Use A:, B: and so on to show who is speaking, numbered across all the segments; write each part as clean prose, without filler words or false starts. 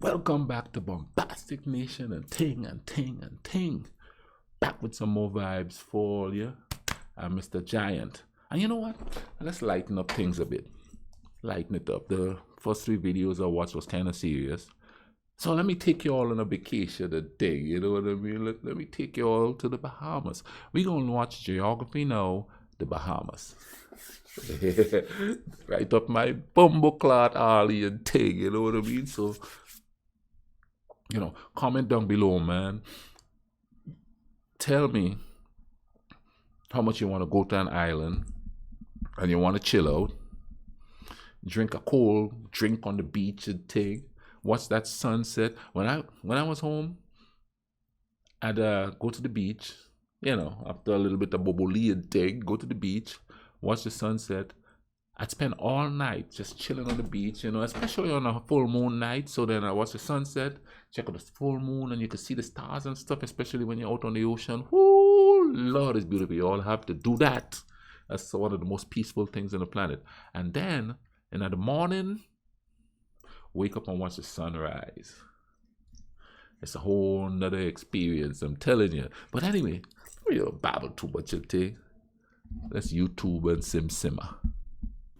A: Welcome back to Bombastic Nation and Ting and Ting and Ting. Back with some more vibes for you. I'm Mr. Giant. And you know what? Let's lighten up things a bit. Lighten it up. The first three videos I watched was kind of serious. So let me take you all on a vacation today. You know what I mean? Let me take you all to the Bahamas. We're going to watch Geography Now, the Bahamas. Right up my bumbleclot alley and thing, you know what I mean? So, comment down below, man. Tell me how much you want to go to an island and you want to chill out, drink a cold drink on the beach and thing, watch that sunset. When I was home, I'd go to the beach, after a little bit of boboli and thing, go to the beach, watch the sunset. I'd spend all night just chilling on the beach, especially on a full moon night. So then I watch the sunset, check out the full moon, and you can see the stars and stuff, especially when you're out on the ocean. Whoo, Lord, it's beautiful. You all have to do that. That's one of the most peaceful things on the planet. And then, in the morning, wake up and watch the sunrise. It's a whole nother experience, I'm telling you. But anyway, we don't babble too much of thing. Let's YouTube and simmer.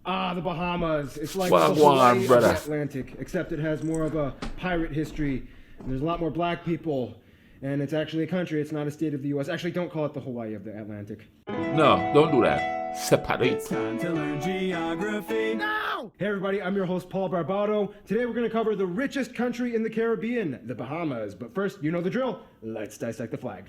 B: The Bahamas. It's like
A: Well,
B: the Hawaii of
A: brother.
B: the Atlantic, except it has more of a pirate history. And there's a lot more black people. And it's actually a country. It's not a state of the U.S. Actually, don't call it the Hawaii of the Atlantic.
A: No, don't do that. Separate.
C: Time to learn geography now!
B: Hey everybody, I'm your host Paul Barbado. Today we're going to cover the richest country in the Caribbean, the Bahamas. But first, you know the drill. Let's dissect the flag.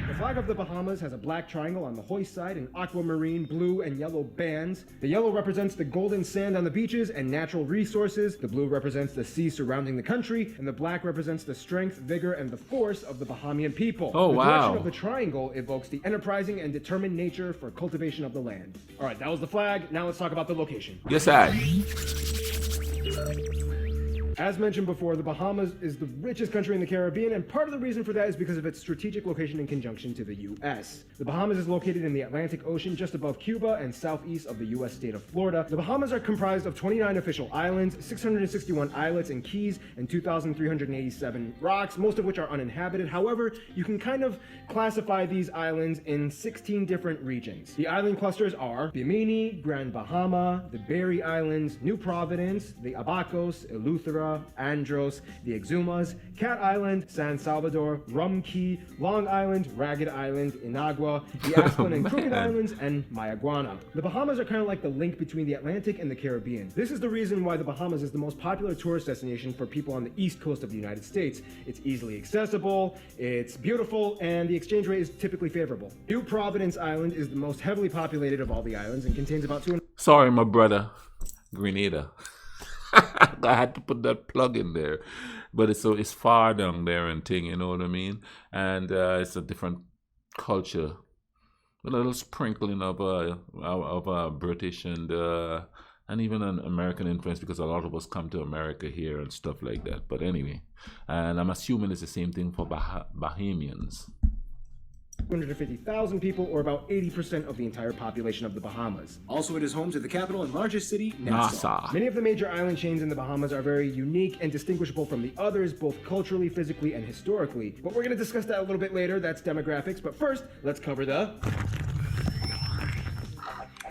B: The flag of the Bahamas has a black triangle on the hoist side and aquamarine, blue, and yellow bands. The yellow represents the golden sand on the beaches and natural resources. The blue represents the sea surrounding the country, and the black represents the strength, vigor, and the force of the Bahamian people.
A: Oh,
B: the
A: wow.
B: direction of the triangle evokes the enterprising and determined nature for cultivation of the land. All right, that was the flag. Now let's talk about the location.
A: Yes, I.
B: As mentioned before, the Bahamas is the richest country in the Caribbean, and part of the reason for that is because of its strategic location in conjunction to the U.S. The Bahamas is located in the Atlantic Ocean just above Cuba and southeast of the U.S. state of Florida. The Bahamas are comprised of 29 official islands, 661 islets and keys, and 2,387 rocks, most of which are uninhabited. However, you can kind of classify these islands in 16 different regions. The island clusters are Bimini, Grand Bahama, the Berry Islands, New Providence, the Abacos, Eleuthera, Andros, the Exumas, Cat Island, San Salvador, Rum Key, Long Island, Ragged Island, Inagua, the Aspen and Crooked Islands, and Mayaguana. The Bahamas are kind of like the link between the Atlantic and the Caribbean. This is the reason why the Bahamas is the most popular tourist destination for people on the east coast of the United States. It's easily accessible, it's beautiful, and the exchange rate is typically favorable. New Providence Island is the most heavily populated of all the islands and contains about 2.
A: Sorry, my brother. Grenada. I had to put that plug in there. But it's far down there and thing, you know what I mean? And it's a different culture. A little sprinkling of British and even an American influence, because a lot of us come to America here and stuff like that. But anyway, and I'm assuming it's the same thing for Bahamians.
B: 250,000 people, or about 80% of the entire population of the Bahamas.
C: Also, it is home to the capital and largest city, Nassau.
A: NASA.
B: Many of the major island chains in the Bahamas are very unique and distinguishable from the others, both culturally, physically, and historically. But we're going to discuss that a little bit later. That's demographics. But first, let's cover the...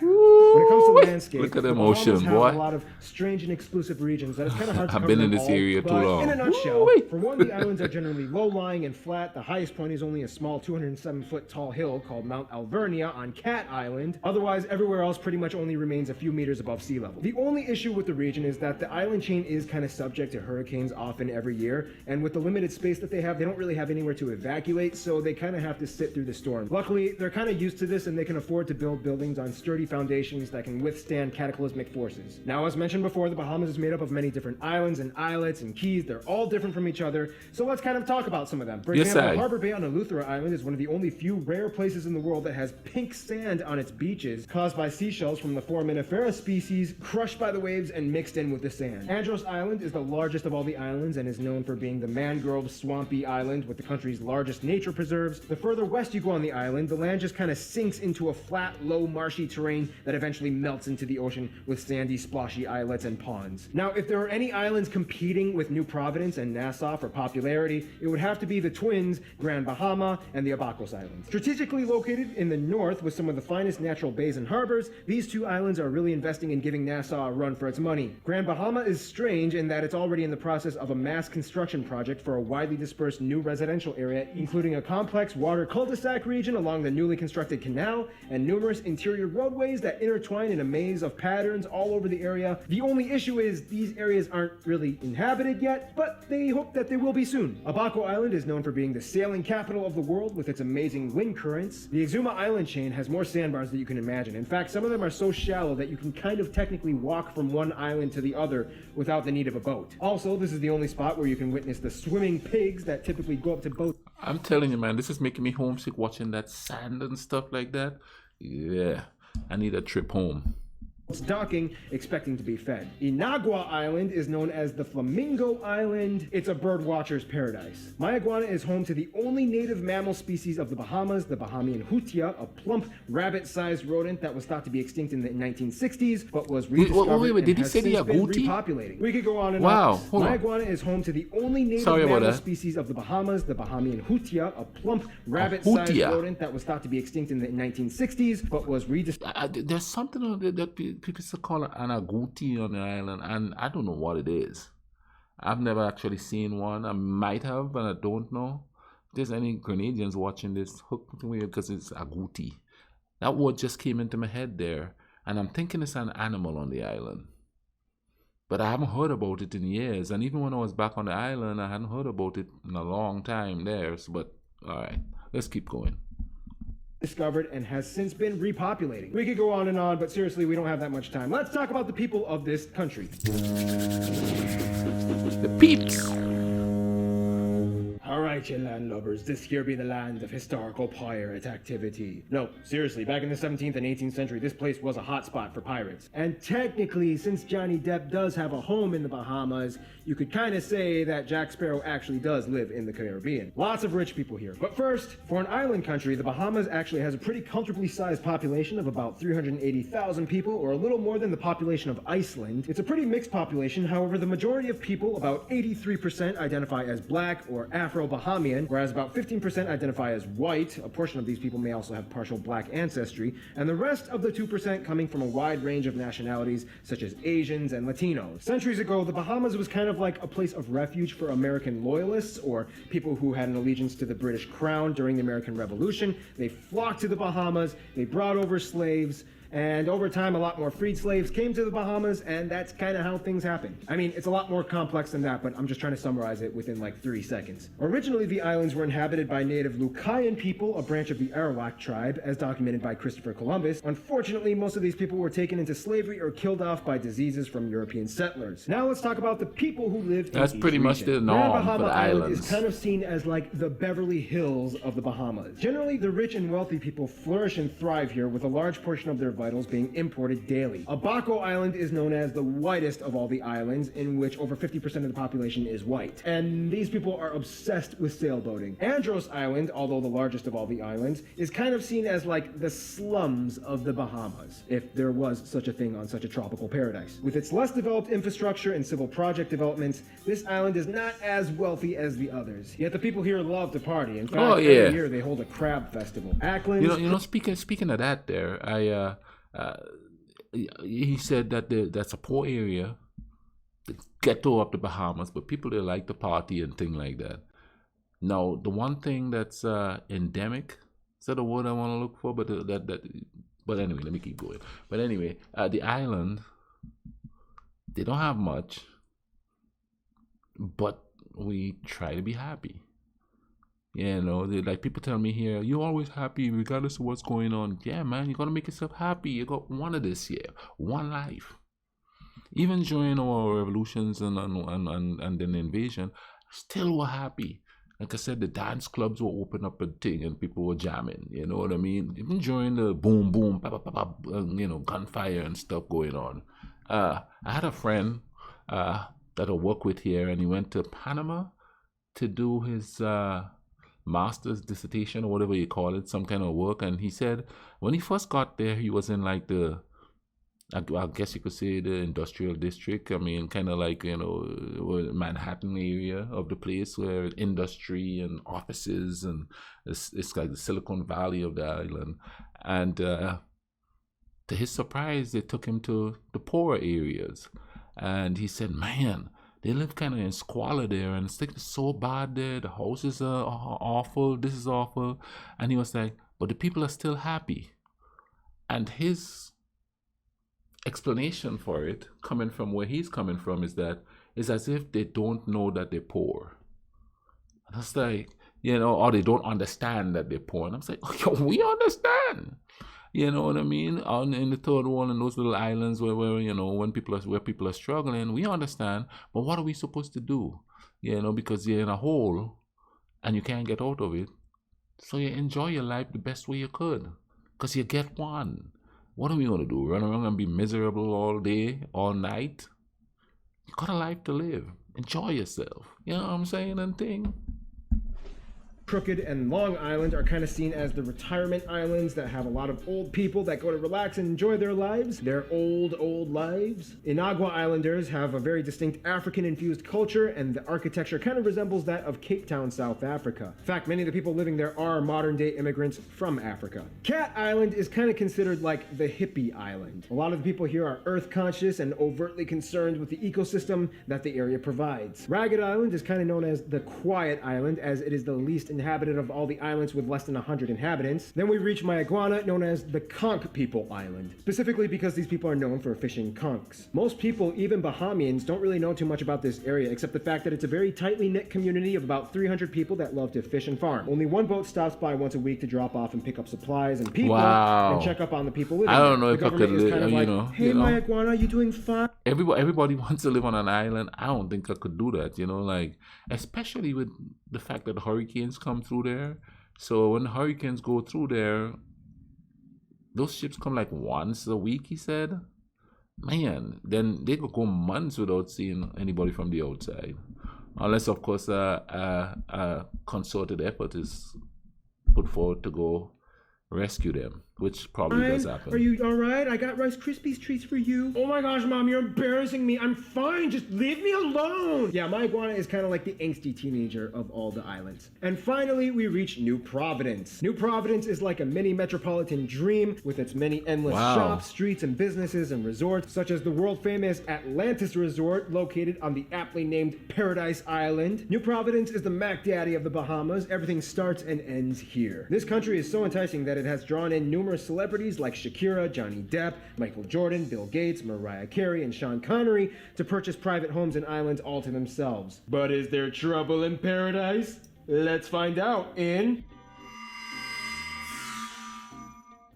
B: When it comes to landscape,
A: Look at
B: the
A: them
B: Bahamas
A: ocean,
B: have
A: boy.
B: a lot of strange and exclusive regions that it's kind of hard to
A: I've
B: cover
A: been in
B: them
A: this
B: all,
A: area too
B: but
A: long.
B: in a nutshell,
A: Woo-wee.
B: for one, the islands are generally low-lying and flat. The highest point is only a small 207-foot tall hill called Mount Alvernia on Cat Island. Otherwise, everywhere else pretty much only remains a few meters above sea level. The only issue with the region is that the island chain is kind of subject to hurricanes often every year, and with the limited space that they don't really have anywhere to evacuate, so they kind of have to sit through the storm. Luckily, they're kind of used to this, and they can afford to build buildings on sturdy foundations that can withstand cataclysmic forces. Now, as mentioned before, the Bahamas is made up of many different islands and islets and keys. They're all different from each other, so let's kind of talk about some of them. For
A: Yes,
B: example,
A: I.
B: Harbor Bay on Eleuthera Island is one of the only few rare places in the world that has pink sand on its beaches, caused by seashells from the foraminifera species crushed by the waves and mixed in with the sand. Andros Island is the largest of all the islands and is known for being the mangrove swampy island with the country's largest nature preserves. The further west you go on the island, the land just kind of sinks into a flat, low, marshy terrain rain that eventually melts into the ocean with sandy, splashy islets and ponds. Now, if there are any islands competing with New Providence and Nassau for popularity, it would have to be the twins, Grand Bahama and the Abacos Islands. Strategically located in the north with some of the finest natural bays and harbors, these two islands are really investing in giving Nassau a run for its money. Grand Bahama is strange in that it's already in the process of a mass construction project for a widely dispersed new residential area, including a complex water cul-de-sac region along the newly constructed canal and numerous interior roadways that intertwine in a maze of patterns all over the area. The only issue is these areas aren't really inhabited yet, but they hope that they will be soon. Abaco Island is known for being the sailing capital of the world with its amazing wind currents. The Exuma Island chain has more sandbars than you can imagine. In fact, some of them are so shallow that you can kind of technically walk from one island to the other without the need of a boat. Also, this is the only spot where you can witness the swimming pigs that typically go up to boats.
A: I'm telling you, man, this is making me homesick watching that sand and stuff like that. Yeah, I need a trip home.
B: Docking, expecting to be fed. Inagua Island is known as the Flamingo Island. It's a bird watcher's paradise. Mayaguana is home to the only native mammal species of the Bahamas, the Bahamian hutia, a plump, rabbit-sized rodent that was thought to be extinct in the 1960s, but was rediscovered
A: wait, did he
B: and
A: say
B: has since been
A: Agouti?
B: repopulating. We could go on and
A: Wow,
B: on.
A: hold on.
B: Mayaguana is home to the only native mammal species of the Bahamas, the Bahamian hutia, a plump, rabbit-sized rodent that was thought to be extinct in the 1960s, but was rediscovered.
A: There's something on there that people used to call an agouti on the island, and I don't know what it is. I've never actually seen one. I might have, but I don't know. If there's any Grenadians watching this, hook me because it's agouti. That word just came into my head there, and I'm thinking it's an animal on the island. But I haven't heard about it in years, and even when I was back on the island, I hadn't heard about it in a long time there. So, but all right, let's keep going.
B: Discovered and has since been repopulating. We could go on and on, but seriously, we don't have that much time. Let's talk about the people of this country.
A: The peeps!
B: Alright, you landlubbers, this here be the land of historical pirate activity. No, seriously, back in the 17th and 18th century, this place was a hotspot for pirates. And technically, since Johnny Depp does have a home in the Bahamas, you could kind of say that Jack Sparrow actually does live in the Caribbean. Lots of rich people here. But first, for an island country, the Bahamas actually has a pretty comfortably sized population of about 380,000 people, or a little more than the population of Iceland. It's a pretty mixed population, however, the majority of people, about 83%, identify as black or Afro-Bahamian, whereas about 15% identify as white. A portion of these people may also have partial black ancestry, and the rest of the 2% coming from a wide range of nationalities, such as Asians and Latinos. Centuries ago, the Bahamas was kind of like a place of refuge for American loyalists, or people who had an allegiance to the British crown during the American Revolution. They flocked to the Bahamas, they brought over slaves, and over time, a lot more freed slaves came to the Bahamas, and that's kind of how things happened. I mean, it's a lot more complex than that, but I'm just trying to summarize it within like 30 seconds. Originally, the islands were inhabited by native Lucayan people, a branch of the Arawak tribe, as documented by Christopher Columbus. Unfortunately, most of these people were taken into slavery or killed off by diseases from European settlers. Now let's talk about the people who lived in
A: That's
B: each
A: pretty much
B: region.
A: the norm
B: Grand Bahama
A: for the
B: Island
A: islands.
B: is kind of seen as like the Beverly Hills of the Bahamas. Generally, the rich and wealthy people flourish and thrive here, with a large portion of their vitals being imported daily. Abaco Island is known as the whitest of all the islands, in which over 50% of the population is white. And these people are obsessed with sailboating. Andros Island, although the largest of all the islands, is kind of seen as like the slums of the Bahamas, if there was such a thing on such a tropical paradise. With its less developed infrastructure and civil project developments, this island is not as wealthy as the others. Yet the people here love to party. In fact, every year they hold a crab festival. Ackland.
A: You know, speaking of that, there, he said that that's a poor area, the ghetto of the Bahamas, but people there like to party and things like that. Now, the one thing that's endemic, is that the word I want to look for? But but anyway, let me keep going. But anyway, the island, they don't have much, but we try to be happy. You know, like people tell me here, you're always happy regardless of what's going on. Yeah, man, you gotta make yourself happy. You got one of this year, one life. Even during our revolutions and then the invasion, still were happy. Like I said, the dance clubs were open up a thing and people were jamming. You know what I mean? Even during the boom, boom, pa, pa, pa, pa, gunfire and stuff going on. I had a friend that I work with here, and he went to Panama to do his master's dissertation or whatever you call it, some kind of work. And he said when he first got there, he was in like I guess you could say the industrial district. I mean, kind of like, Manhattan area of the place where industry and offices, and it's like the Silicon Valley of the island. And to his surprise, they took him to the poorer areas. And he said, man, they live kind of in squalor there, and it's so bad there. The houses are awful. This is awful. And he was like, but the people are still happy. And his explanation for it, coming from where he's coming from, is that it's as if they don't know that they're poor. And it's like, or they don't understand that they're poor. And I'm like, oh, we understand. You know what I mean? In the third world, in those little islands where when people are struggling, we understand. But what are we supposed to do? Because you're in a hole and you can't get out of it. So you enjoy your life the best way you could, because you get one. What are we going to do? Run around and be miserable all day, all night? You got a life to live. Enjoy yourself. You know what I'm saying? And thing.
B: Crooked and Long Island are kind of seen as the retirement islands that have a lot of old people that go to relax and enjoy their lives, their old lives. Inagua Islanders have a very distinct African-infused culture, and the architecture kind of resembles that of Cape Town, South Africa. In fact, many of the people living there are modern-day immigrants from Africa. Cat Island is kind of considered like the hippie island. A lot of the people here are earth-conscious and overtly concerned with the ecosystem that the area provides. Ragged Island is kind of known as the quiet island, as it is the least inhabited of all the islands with less than 100 inhabitants. Then we reach Mayaguana, known as the Conch People Island, specifically because these people are known for fishing conchs. Most people, even Bahamians, don't really know too much about this area, except the fact that it's a very tightly knit community of about 300 people that love to fish and farm. Only one boat stops by once a week to drop off and pick up supplies and people, and check up on the people living
A: I don't know
B: there.
A: if I could live,
B: Hey, Mayaguana, you doing fine?
A: Everybody wants to live on an island. I don't think I could do that, like, especially with the fact that hurricanes come through there. So when hurricanes go through there, those ships come like once a week, he said. Man, then they could go months without seeing anybody from the outside. Unless, of course, a concerted effort is put forward to go rescue them, which probably does happen.
B: Are you all right? I got Rice Krispies treats for you. Oh my gosh, Mom, you're embarrassing me. I'm fine. Just leave me alone. Yeah, my iguana is kind of like the angsty teenager of all the islands. And finally, we reach New Providence. New Providence is like a mini metropolitan dream with its many endless shops, streets, and businesses and resorts, such as the world-famous Atlantis Resort, located on the aptly named Paradise Island. New Providence is the Mac Daddy of the Bahamas. Everything starts and ends here. This country is so enticing that it has drawn in numerous celebrities like Shakira, Johnny Depp, Michael Jordan, Bill Gates, Mariah Carey, and Sean Connery to purchase private homes and islands all to themselves. But is there trouble in paradise? Let's find out in...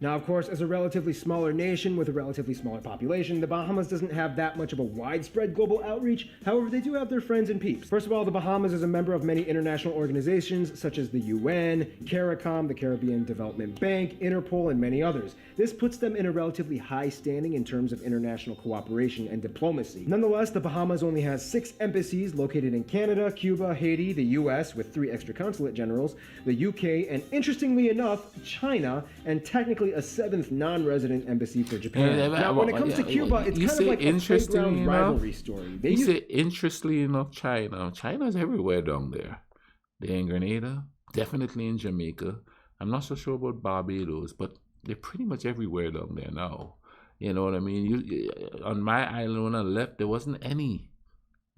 B: Now, of course, as a relatively smaller nation with a relatively smaller population, the Bahamas doesn't have that much of a widespread global outreach. However, they do have their friends and peeps. First of all, the Bahamas is a member of many international organizations such as the UN, CARICOM, the Caribbean Development Bank, Interpol, and many others. This puts them in a relatively high standing in terms of international cooperation and diplomacy. Nonetheless, the Bahamas only has 6 embassies located in Canada, Cuba, Haiti, the US with 3 extra consulate generals, the UK, and interestingly enough, China, and technically a 7th non-resident embassy for Japan. Now, when it comes to Cuba, it's kind of like a playground rivalry story. You say, interestingly enough, China. China's everywhere down there. They're in Grenada, definitely in Jamaica. I'm not so sure about Barbados, but they're pretty much everywhere down there now. You know what I mean? On my island, when I left, there wasn't any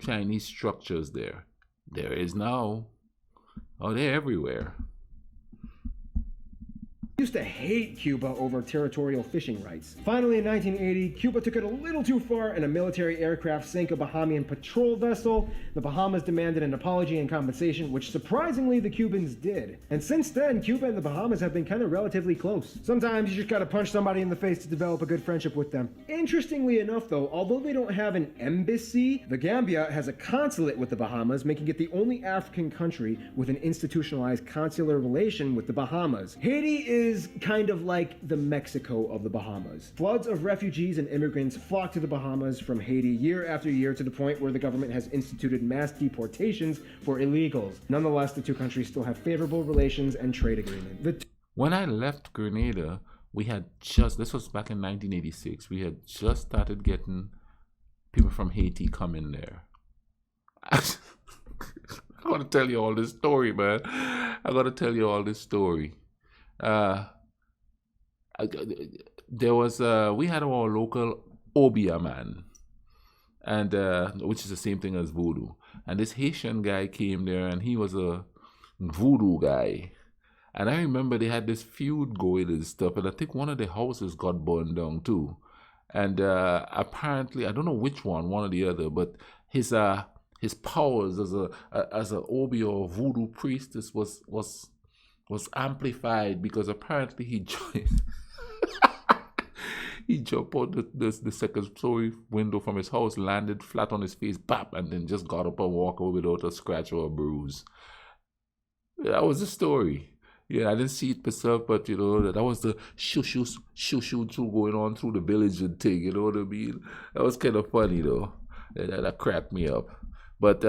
B: Chinese structures there. There is now. Oh, they're everywhere. Used to hate Cuba over territorial fishing rights. Finally, in 1980, Cuba took it a little too far and a military aircraft sank a Bahamian patrol vessel. The Bahamas demanded an apology and compensation, which surprisingly the Cubans did. And since then, Cuba and the Bahamas have been kind of relatively close. Sometimes you just gotta punch somebody in the face to develop a good friendship with them. Interestingly enough though, although they don't have an embassy, the Gambia has a consulate with the Bahamas, making it the only African country with an institutionalized consular relation with the Bahamas. Haiti is is kind of like the Mexico of the Bahamas. Floods of refugees and immigrants flock to the Bahamas from Haiti year after year to the point where the government has instituted mass deportations for illegals. Nonetheless, the two countries still have favorable relations and trade agreement.
A: When I left Grenada, this was back in 1986, we had just started getting people from Haiti coming there. I gotta tell you all this story, man. I gotta tell you all this story. We had our local Obia man, and which is the same thing as voodoo. And this Haitian guy came there, and he was a voodoo guy. And I remember they had this feud going and stuff, and I think one of the houses got burned down too. And apparently, I don't know which one or the other, but his powers as a Obi or voodoo priestess was amplified, because apparently he joined. He jumped out the second story window from his house, landed flat on his face, bap, and then just got up and walked away without a scratch or a bruise. That was the story. Yeah, I didn't see it myself, but you know, that was the shoo going on through the village and thing, you know what I mean? That was kind of funny though. That cracked me up. But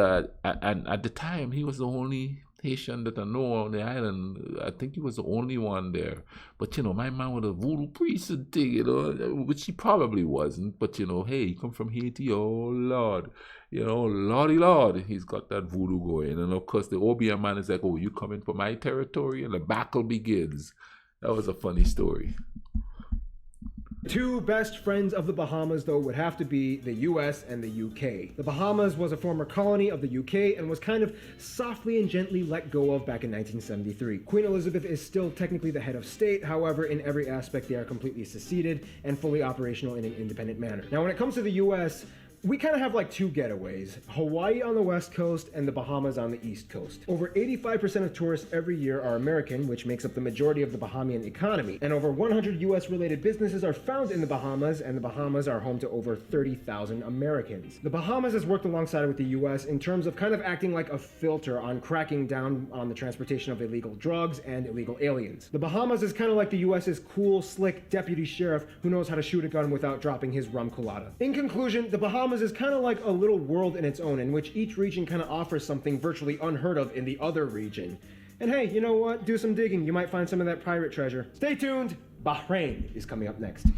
A: and at the time, he was the only Haitian that I know on the island. I think he was the only one there. But you know, my man was a voodoo priest and thing, you know, which he probably wasn't. But you know, hey, he come from Haiti, oh Lord. You know, Lordy Lord, he's got that voodoo going. And of course, the Obia man is like, oh, you coming for my territory? And the battle begins. That was a funny story.
B: Two best friends of the Bahamas, though, would have to be the US and the UK. The Bahamas was a former colony of the UK and was kind of softly and gently let go of back in 1973. Queen Elizabeth is still technically the head of state, however, in every aspect they are completely seceded and fully operational in an independent manner. Now, when it comes to the US, we kind of have like two getaways, Hawaii on the west coast and the Bahamas on the east coast. Over 85% of tourists every year are American, which makes up the majority of the Bahamian economy, and over 100 US related businesses are found in the Bahamas, and the Bahamas are home to over 30,000 Americans. The Bahamas has worked alongside with the US in terms of kind of acting like a filter on cracking down on the transportation of illegal drugs and illegal aliens. The Bahamas is kind of like the US's cool, slick deputy sheriff who knows how to shoot a gun without dropping his rum colada. In conclusion, the Bahamas is kind of like a little world in its own, in which each region kind of offers something virtually unheard of in the other region. And hey, you know what? Do some digging. You might find some of that pirate treasure. Stay tuned. Bahrain is coming up next.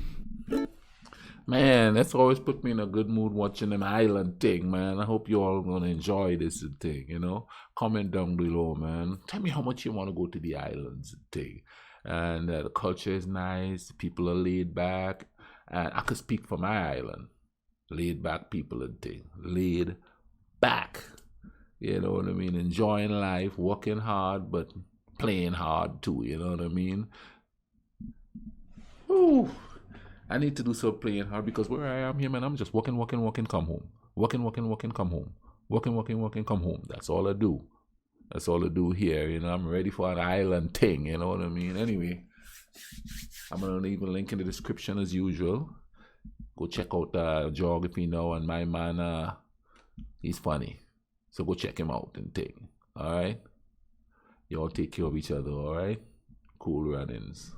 A: Man, that's always put me in a good mood watching an island thing, man. I hope you all gonna enjoy this thing, you know. Comment down below, man. Tell me how much you want to go to the islands thing. And the culture is nice. People are laid back. And I could speak for my island. Laid back people and thing. Laid back. You know what I mean? Enjoying life, working hard, but playing hard too, you know what I mean? Ooh. I need to do some playing hard, because where I am here, man, I'm just working, come home. Working, come home. Working, come home. That's all I do. That's all I do here, you know. I'm ready for an island thing, you know what I mean? Anyway, I'm going to leave a link in the description as usual. Go check out Geography Now, and my man, he's funny. So go check him out and thing. All right? Y'all take care of each other, all right? Cool runnings.